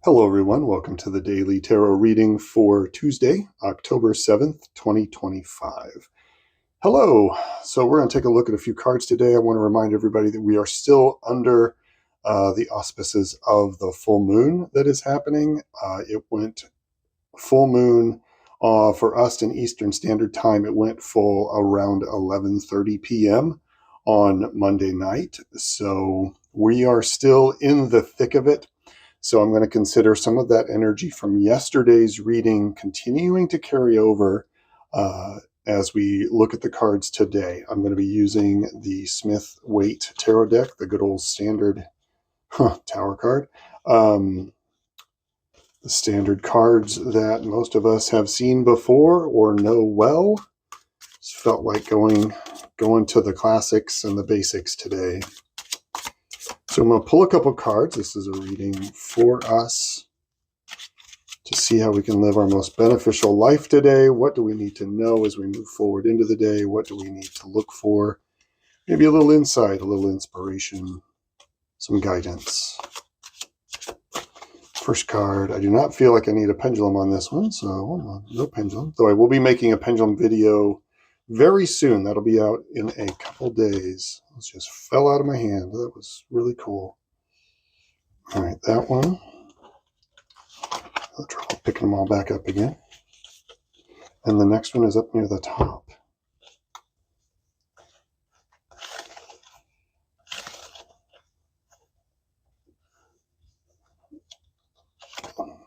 Hello, everyone. Welcome to the Daily Tarot reading for Tuesday, October 7th, 2025. Hello. So, we're going to take a look at a few cards today. I want to remind everybody that we are still under the auspices of the full moon that is happening. It went full moon for us in Eastern Standard Time. It went full around 11:30 p.m. on Monday night. So, we are still in the thick of it. So I'm going to consider some of that energy from yesterday's reading continuing to carry over as we look at the cards today. I'm going to be using the Smith Waite Tarot deck, the good old standard tower card. The standard cards that most of us have seen before or know well. Just felt like going to the classics and the basics today. So I'm going to pull a couple cards. This is a reading for us to see how we can live our most beneficial life today. What do we need to know as we move forward into the day? What do we need to look for? Maybe a little insight, a little inspiration, some guidance. First card, I do not feel like I need a pendulum on this one, so no pendulum. Though I will be making a pendulum video very soon. That'll be out in a couple days. It just fell out of my hand. That was really cool. All right, that one. I'll try picking them all back up again. And the next one is up near the top.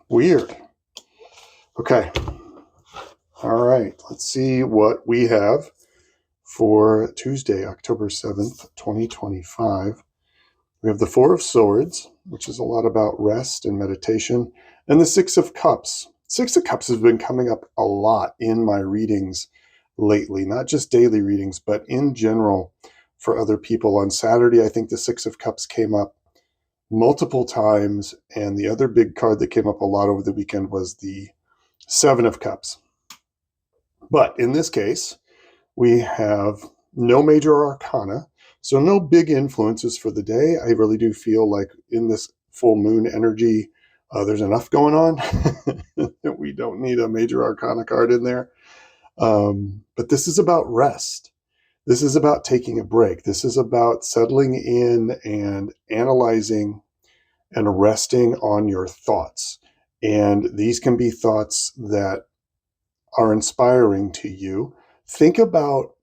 Weird. Okay. All right. Let's see what we have for Tuesday, October 7th, 2025. We have the Four of Swords, which is a lot about rest and meditation, and the Six of Cups. Six of Cups has been coming up a lot in my readings lately, not just daily readings, but in general for other people. On Saturday, I think the Six of Cups came up multiple times, and the other big card that came up a lot over the weekend was the Seven of Cups. But in this case, we have no major arcana, so no big influences for the day. I really do feel like in this full moon energy, there's enough going on that we don't need a major arcana card in there. But this is about rest. This is about taking a break. This is about settling in and analyzing and resting on your thoughts. And these can be thoughts that are inspiring to you. Think about,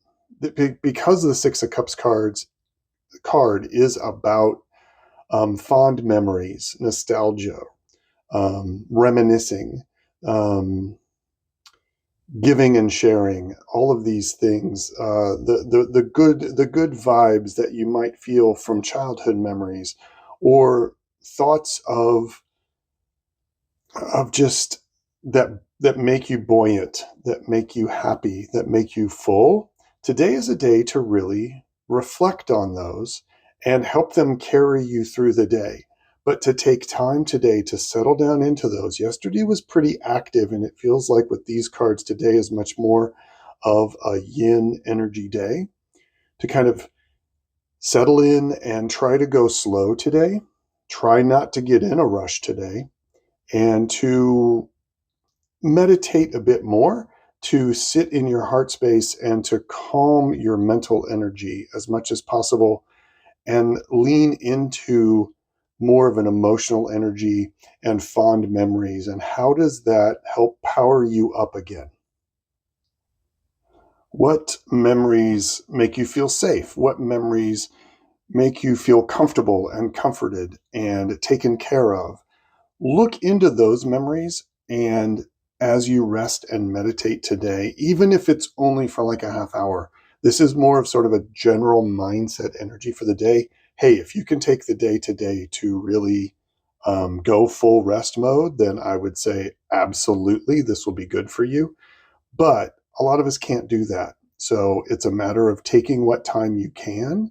because the Six of Cups card is about fond memories, nostalgia, reminiscing, giving and sharing, all of these things, the good vibes that you might feel from childhood memories, or thoughts of just that make you buoyant, that make you happy, that make you full. Today is a day to really reflect on those and help them carry you through the day. But to take time today to settle down into those. Yesterday was pretty active, and it feels like with these cards today is much more of a yin energy day. To kind of settle in and try to go slow today. Try not to get in a rush today. And to meditate a bit more, to sit in your heart space and to calm your mental energy as much as possible and lean into more of an emotional energy and fond memories. And how does that help power you up again? What memories make you feel safe? What memories make you feel comfortable and comforted and taken care of? Look into those memories, and as you rest and meditate today, even if it's only for like a half hour, this is more of sort of a general mindset energy for the day. Hey, if you can take the day today to really go full rest mode, then I would say absolutely, this will be good for you. But a lot of us can't do that. So it's a matter of taking what time you can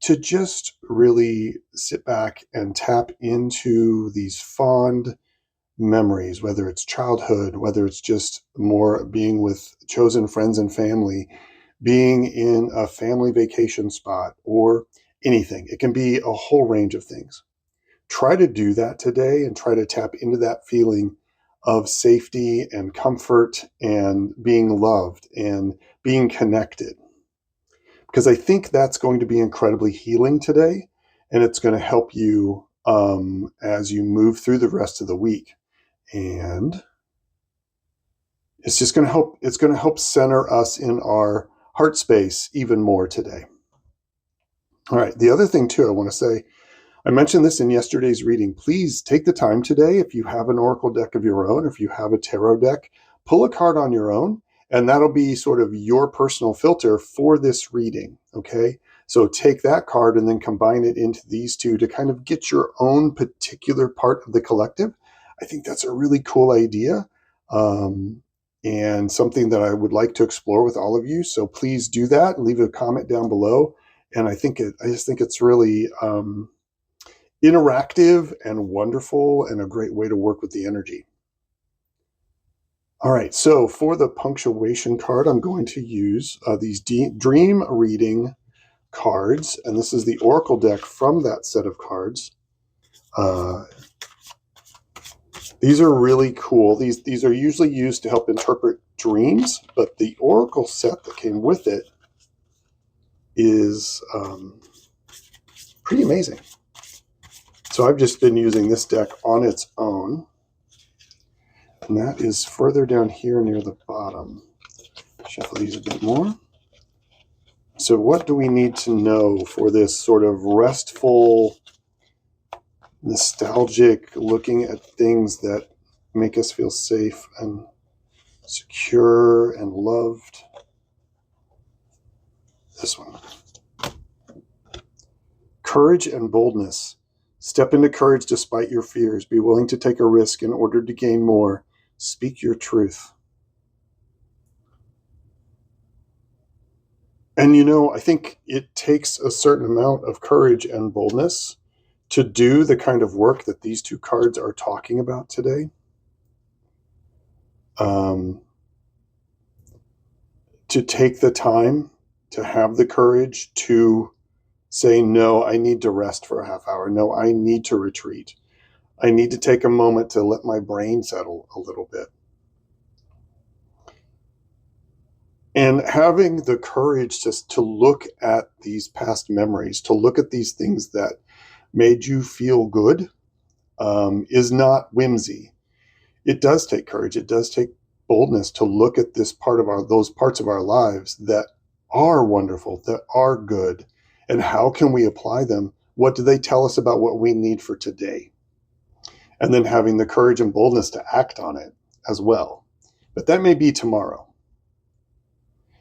to just really sit back and tap into these fond memories, whether it's childhood, whether it's just more being with chosen friends and family, being in a family vacation spot, or anything. It can be a whole range of things. try to do that today and try to tap into that feeling of safety and comfort and being loved and being connected. Because I think that's going to be incredibly healing today, and it's going to help you as you move through the rest of the week. And it's just going to help. It's going to help center us in our heart space even more today. All right. The other thing too, I want to say, I mentioned this in yesterday's reading. Please take the time today, if you have an oracle deck of your own, or if you have a tarot deck, pull a card on your own, and that'll be sort of your personal filter for this reading, okay? So take that card and then combine it into these two to kind of get your own particular part of the collective. I think that's a really cool idea, and something that I would like to explore with all of you. So please do that. Leave a comment down below. And I just think it's really interactive and wonderful and a great way to work with the energy. All right, so for the punctuation card, I'm going to use these dream reading cards, and this is the oracle deck from that set of cards. These are really cool. These are usually used to help interpret dreams, but the oracle set that came with it is pretty amazing. So I've just been using this deck on its own, and that is further down here near the bottom. Shuffle these a bit more. So what do we need to know for this sort of restful, nostalgic, looking at things that make us feel safe and secure and loved? This one. Courage and boldness. Step into courage despite your fears. Be willing to take a risk in order to gain more. Speak your truth. And I think it takes a certain amount of courage and boldness to do the kind of work that these two cards are talking about today. To take the time, to have the courage to say, no, I need to rest for a half hour. No, I need to retreat. I need to take a moment to let my brain settle a little bit. And having the courage just to look at these past memories, to look at these things that made you feel good, is not whimsy. It does take courage. It does take boldness to look at this part of those parts of our lives that are wonderful, that are good, and how can we apply them? What do they tell us about what we need for today? And then having the courage and boldness to act on it as well. But that may be tomorrow.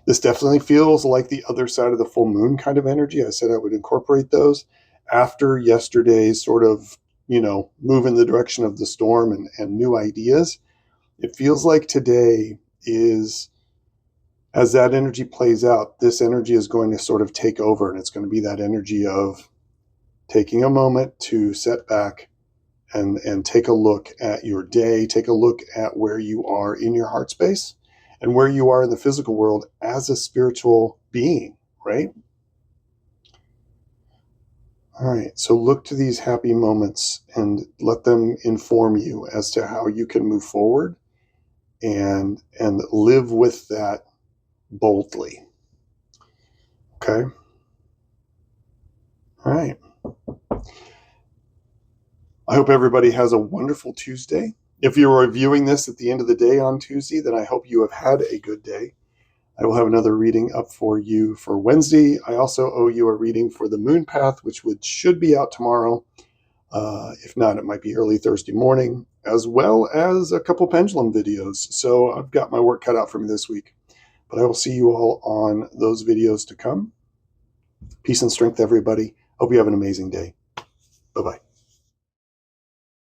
This definitely feels like the other side of the full moon kind of energy. I said I would incorporate those after yesterday's sort of, move in the direction of the storm and new ideas. It feels like today is, as that energy plays out, this energy is going to sort of take over, and it's going to be that energy of taking a moment to set back and take a look at your day, take a look at where you are in your heart space and where you are in the physical world as a spiritual being, right? All right, so look to these happy moments and let them inform you as to how you can move forward and live with that boldly. Okay? All right. I hope everybody has a wonderful Tuesday. If you're reviewing this at the end of the day on Tuesday, then I hope you have had a good day. I will have another reading up for you for Wednesday. I also owe you a reading for the Moon Path, which should be out tomorrow. If not, it might be early Thursday morning, as well as a couple pendulum videos. So I've got my work cut out for me this week. But I will see you all on those videos to come. Peace and strength, everybody. Hope you have an amazing day. Bye-bye.